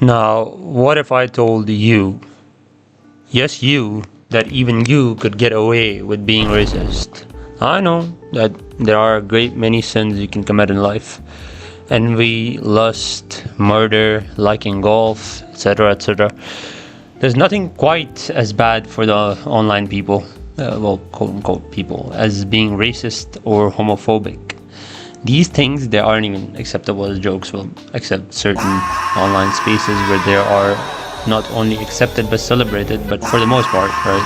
Now, what if I told you, yes, you, that even you could get away with being racist? I know that there are a great many sins you can commit in life: envy, lust, murder, liking golf, etc., etc. There's nothing quite as bad for the online people, well, quote unquote people, as being racist or homophobic. These things, they aren't even acceptable as jokes, well, except certain online spaces where they are not only accepted but celebrated, but for the most part, right?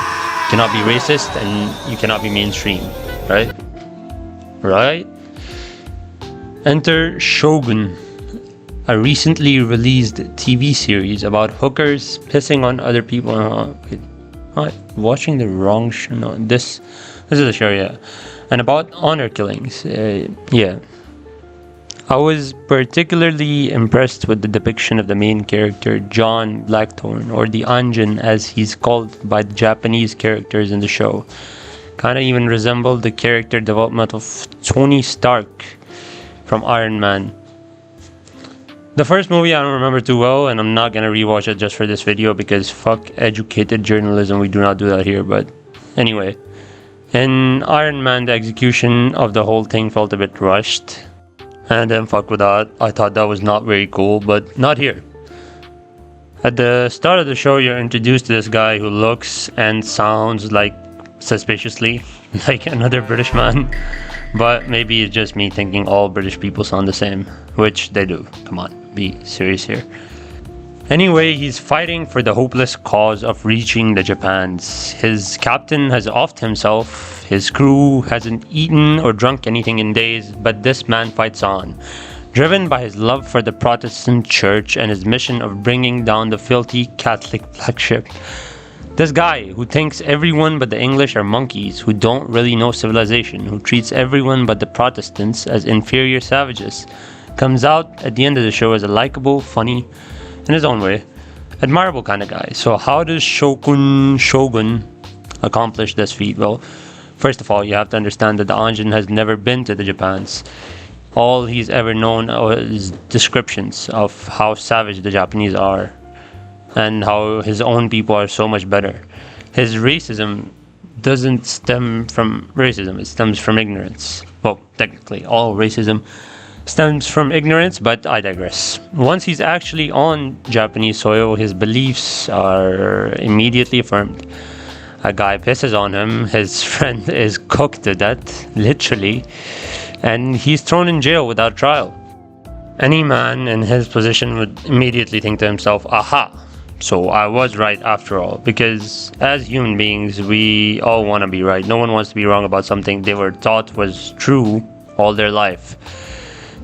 You cannot be racist and you cannot be mainstream, right? Right? Enter Shogun, a recently released TV series about hookers pissing on other people. Watching the wrong show. No, this is the show, yeah. And about honor killings. Yeah. I was particularly impressed with the depiction of the main character, John Blackthorne, or the Anjin as he's called by the Japanese characters in the show. Kinda even resembled the character development of Tony Stark from Iron Man. The first movie I don't remember too well, and I'm not gonna rewatch it just for this video because fuck educated journalism, we do not do that here, but anyway. In Iron Man, the execution of the whole thing felt a bit rushed. And then fuck with that, I thought that was not very cool, but not here. At the start of the show, you're introduced to this guy who looks and sounds like suspiciously like another British man. But maybe it's just me thinking all British people sound the same, which they do. Come on, be serious here. Anyway, he's fighting for the hopeless cause of reaching the Japans. His captain has offed himself, his crew hasn't eaten or drunk anything in days, but this man fights on. Driven by his love for the Protestant church and his mission of bringing down the filthy Catholic flagship. This guy, who thinks everyone but the English are monkeys, who don't really know civilization, who treats everyone but the Protestants as inferior savages, comes out at the end of the show as a likable, funny, in his own way, admirable kind of guy. So how does Shogun accomplish this feat? Well, first of all, you have to understand that the Anjin has never been to the Japans. All he's ever known is descriptions of how savage the Japanese are and how his own people are so much better. His racism doesn't stem from racism, it stems from ignorance. Well, technically, all racism stems from ignorance, but I digress. Once he's actually on Japanese soil, his beliefs are immediately affirmed. A guy pisses on him, his friend is cooked to death, literally, and he's thrown in jail without trial. Any man in his position would immediately think to himself, aha, so I was right after all, because as human beings, we all want to be right. No one wants to be wrong about something they were taught was true all their life.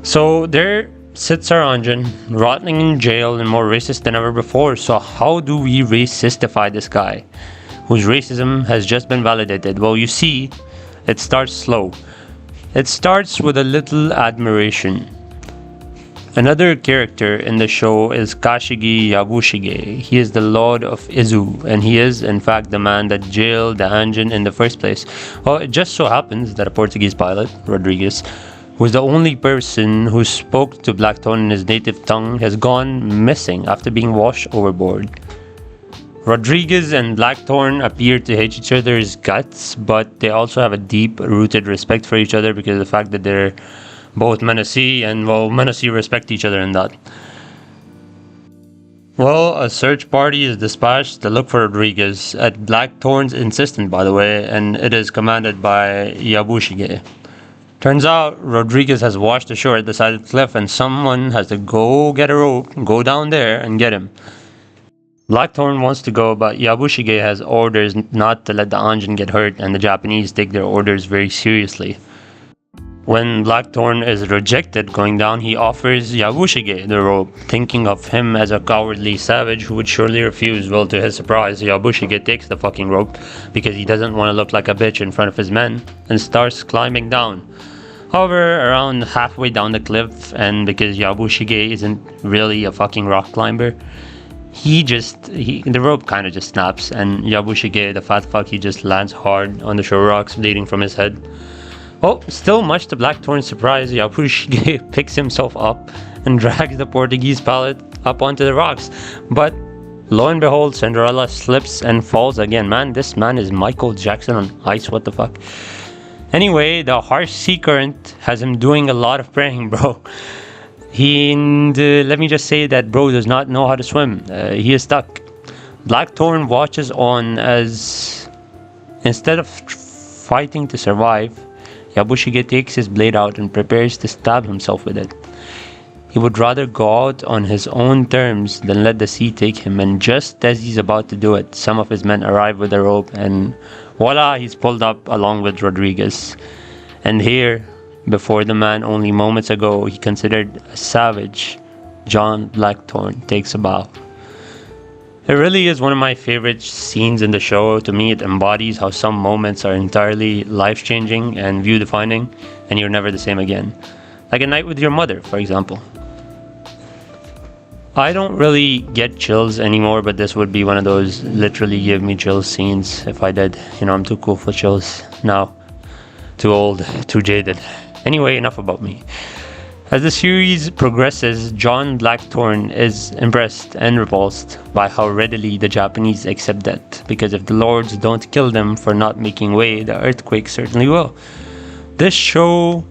So there sits our Anjin, rotting in jail and more racist than ever before. So how do we racist-ify this guy, whose racism has just been validated? Well, you see, it starts slow. It starts with a little admiration. Another character in the show is Kashigi Yabushige. He is the Lord of Izu, and he is, in fact, the man that jailed the Anjin in the first place. Well, it just so happens that a Portuguese pilot, Rodrigues, who's the only person who spoke to Blackthorne in his native tongue, has gone missing after being washed overboard. Rodrigues and Blackthorne appear to hate each other's guts, but they also have a deep-rooted respect for each other because of the fact that they're both Menacee, and well, Menacee respect each other in that. Well, a search party is dispatched to look for Rodrigues, at Blackthorne's insistence, by the way, and it is commanded by Yabushige. Turns out Rodrigues has washed ashore at the side of the cliff and someone has to go get a rope, go down there and get him. Blackthorne wants to go, but Yabushige has orders not to let the Anjin get hurt, and the Japanese take their orders very seriously. When Blackthorne is rejected going down, he offers Yabushige the rope, thinking of him as a cowardly savage who would surely refuse. Well, to his surprise, Yabushige takes the fucking rope because he doesn't want to look like a bitch in front of his men and starts climbing down. However, around halfway down the cliff, and because Yabushige isn't really a fucking rock climber, the rope kind of just snaps, and Yabushige, the fat fuck, he just lands hard on the shore rocks, bleeding from his head. Oh, still much to Blackthorne's surprise, Yabushige picks himself up and drags the Portuguese pilot up onto the rocks. But lo and behold, Cinderella slips and falls again. Man, this man is Michael Jackson on ice. What the fuck? Anyway, the harsh sea current has him doing a lot of praying, bro. Let me just say that bro does not know how to swim. He is stuck. Blackthorn watches on as, instead of fighting to survive, Yabushige takes his blade out and prepares to stab himself with it. He would rather go out on his own terms than let the sea take him, and just as he's about to do it, some of his men arrive with a rope, and voila, he's pulled up along with Rodriguez. And here, before the man only moments ago he considered a savage, John Blackthorn takes a bow. It really is one of my favorite scenes in the show. To me, it embodies how some moments are entirely life-changing and view-defining, and you're never the same again. Like a night with your mother, for example. I don't really get chills anymore, but this would be one of those literally give me chills scenes if I did. You know, I'm too cool for chills now. Too old, too jaded. Anyway, enough about me. As the series progresses, John Blackthorn is impressed and repulsed by how readily the Japanese accept death, because if the lords don't kill them for not making way, the earthquake certainly will. This show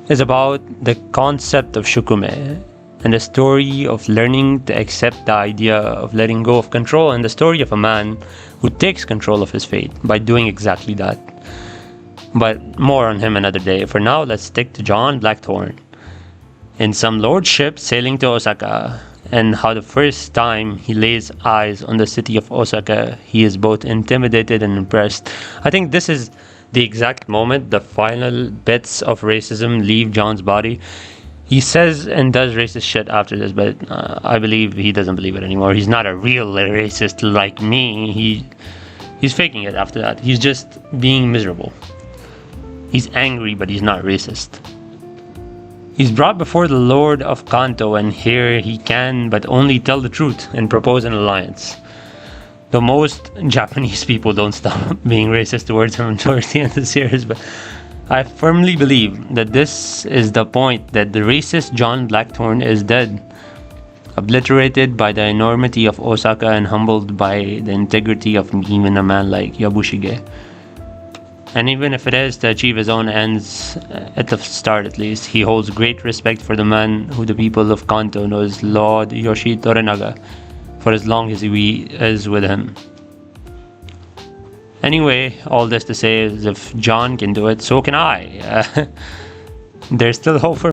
is about the concept of shukume and the story of learning to accept the idea of letting go of control, and the story of a man who takes control of his fate by doing exactly that. But more on him another day. For now, let's stick to John Blackthorn. In some lordship sailing to Osaka, and how the first time he lays eyes on the city of Osaka, he is both intimidated and impressed. I think this is the exact moment the final bits of racism leave John's body. He says and does racist shit after this, but I believe he doesn't believe it anymore. He's not a real racist like me. He's faking it after that. He's just being miserable. He's angry, but he's not racist. He's brought before the Lord of Kanto, and here he can but only tell the truth and propose an alliance. Though most Japanese people don't stop being racist towards him towards the end of the series, but I firmly believe that this is the point, that the racist John Blackthorn is dead, obliterated by the enormity of Osaka and humbled by the integrity of even a man like Yabushige. And even if it is to achieve his own ends, at the start at least, he holds great respect for the man who the people of Kanto know as Lord Yoshi Toranaga, for as long as he is with him. Anyway, all this to say is if John can do it, so can I. There's still hope for